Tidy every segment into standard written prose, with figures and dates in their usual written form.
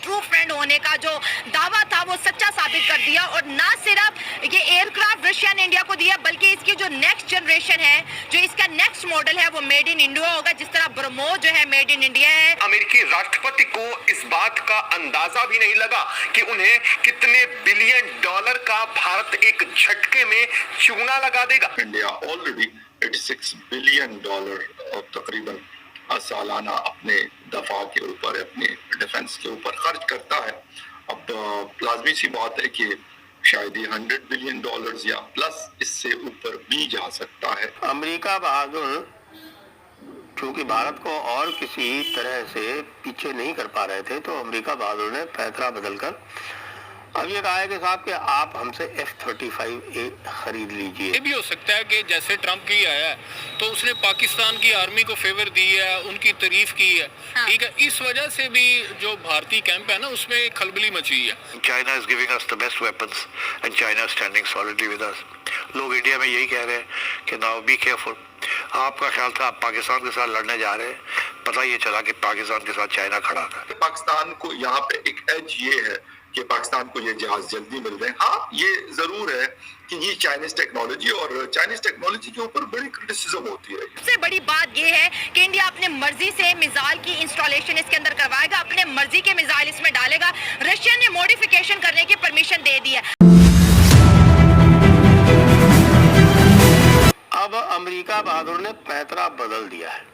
True friend होने का जो दावा था वो सच्चा साबित कर दिया। और ना सिर्फ ये एयरक्राफ्ट रशिया ने इंडिया को दिया, बल्कि इसकी जो नेक्स्ट जनरेशन है, जो इसका नेक्स्ट मॉडल है, वो मेड इन इंडिया होगा, जिस तरह ब्रह्मोस जो है मेड इन इंडिया है। अमेरिकी राष्ट्रपति को इस बात का अंदाजा भी नहीं लगा कि उन्हें कितने बिलियन डॉलर का भारत एक झटके में चूना लगा देगा। इंडिया ऑलरेडी $86 बिलियन तकरीबन सालाना अपने दफा के ऊपर, अपने डिफेंस के ऊपर खर्च करता है। अब लाजमी सी बात है कि शायद ये $100 बिलियन या प्लस इससे ऊपर भी जा सकता है। अमेरिका बहादुर क्योंकि भारत को और किसी तरह से पीछे नहीं कर पा रहे थे, तो अमेरिका बहादुर ने पैतरा बदलकर अब ये कहा है कि साहब कि आप हमसे F-35A खरीद लीजिए। ये भी हो सकता है कि जैसे ट्रंप की आया है तो उसने पाकिस्तान की आर्मी को फेवर दी है, उनकी तारीफ की है, ठीक है, इस वजह से भी जो भारतीय कैंप है ना उसमें खलबली मची है। China is giving us the best weapons and China standing solidly with us. लोग इंडिया में यही कह रहे हैं कि नाउ बी केयरफुल। आपका ख्याल था आप पाकिस्तान के साथ लड़ने जा रहे हैं, पता ये चला कि पाकिस्तान के साथ चाइना खड़ा था। पाकिस्तान को यहाँ पे एक एज ये है कि पाकिस्तान को ये जहाज जल्दी मिल रहे हैं। हाँ, ये जरूर है कि ये चाइनीज टेक्नोलॉजी, और चाइनीज टेक्नोलॉजी के ऊपर बड़ी क्रिटिसिज्म होती है। सबसे बड़ी बात ये है कि इंडिया अपने मर्जी से मिसाइल की इंस्टॉलेशन इसके अंदर करवाएगा, अपने मर्जी के मिसाइल इसमें डालेगा। रशिया ने मॉडिफिकेशन करने की परमिशन दे दी है। अब अमेरिका बहादुर ने पैतरा बदल दिया है।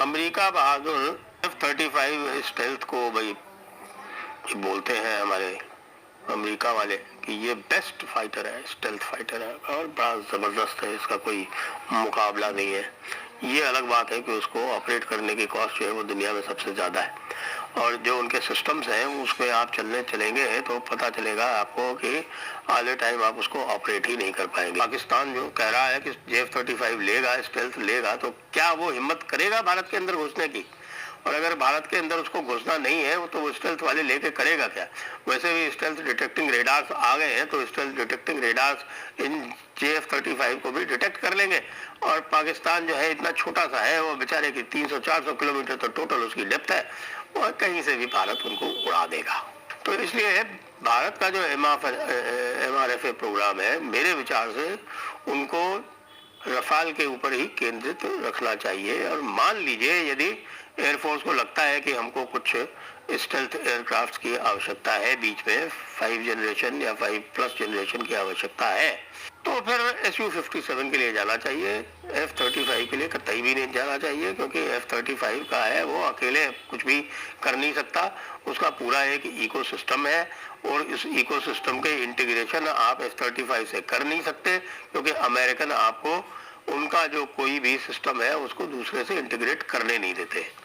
अमेरिका बहादुर F-35 स्टेल्थ को भाई बोलते हैं हमारे अमेरिका वाले कि ये बेस्ट फाइटर है, स्टेल्थ फाइटर है और बड़ा ज़बरदस्त है, इसका कोई मुकाबला नहीं है। ये अलग बात है कि उसको ऑपरेट करने की कॉस्ट जो है वो दुनिया में सबसे ज़्यादा है, और जो उनके सिस्टम्स हैं उस पर आप चलेंगे तो पता चलेगा आपको कि आधे टाइम आप उसको ऑपरेट ही नहीं कर पाएंगे। पाकिस्तान जो कह रहा है कि F-35 लेगा, स्टेल्थ लेगा, तो क्या वो हिम्मत करेगा भारत के अंदर घुसने की? और अगर भारत के अंदर उसको घुसना नहीं है तो वो स्टेल्थ वाले लेके करेगा क्या? वैसे भी स्टेल्थ डिटेक्टिंग रेडार्स आ गए हैं, तो स्टेल्थ डिटेक्टिंग रेडार्स इन F-35 को भी डिटेक्ट कर लेंगे। और पाकिस्तान जो है इतना छोटा सा है, वो बेचारे की 300-400 किलोमीटर तो टोटल उसकी डेप्थ है, और कहीं से भी भारत उनको उड़ा देगा। तो इसलिए भारत का जो MRFA प्रोग्राम है, मेरे विचार से उनको रफाल के ऊपर ही केंद्रित रखना चाहिए। और मान लीजिए यदि एयरफोर्स को लगता है कि हमको कुछ स्टेल्थ एयरक्राफ्ट की आवश्यकता है, बीच में 5 जनरेशन या 5+ जनरेशन की आवश्यकता है, तो फिर Su-57 के लिए जाना चाहिए। F-35 के लिए कतई भी नहीं जाना चाहिए, क्योंकि F-35 का है वो अकेले कुछ भी कर नहीं सकता। उसका पूरा एक इकोसिस्टम है, और इस इकोसिस्टम के इंटीग्रेशन आप F-35 से कर नहीं सकते, क्योंकि अमेरिकन आपको उनका जो कोई भी सिस्टम है उसको दूसरे से इंटीग्रेट करने नहीं देते।